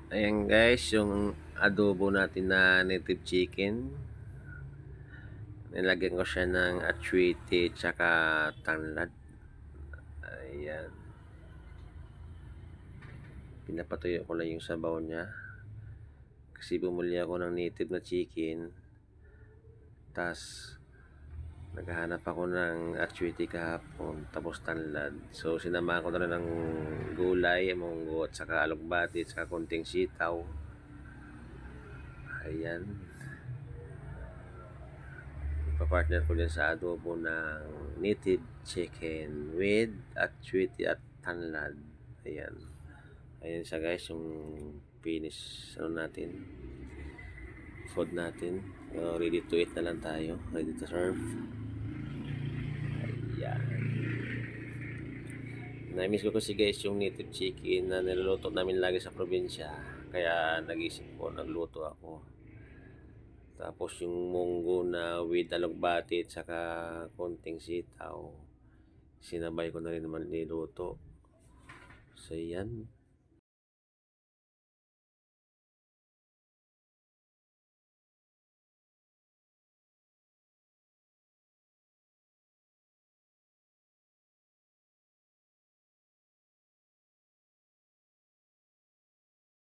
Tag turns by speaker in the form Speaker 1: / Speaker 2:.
Speaker 1: Ayan guys, yung adobo natin na native chicken. Nilagyan ko siya ng atsuite tsaka tanglad. Ayan. Pinapatuyo ko lang yung sabaw niya. Kasi bumuli ako ng native na chicken. Tas naghahanap ako ng atsuite kahapon. Tapos tanglad. So sinamahan ko na rin ng gulay, munggo at saka alugbati at saka konting sitaw. Ayan. Ipapartner ko din sa adobo ng native chicken with atsuite at tanglad. Ayan. Ayan siya guys, yung finish natin, food natin. Ready to eat na lang tayo. Ready to serve. Ayan. Na-miss ko kasi guys yung native chicken na niluluto namin lagi sa probinsya. Kaya nag-isip ko, nagluto ako. Tapos yung munggo na with alugbati at saka konting sitaw, sinabay ko na rin naman niluto. So yan.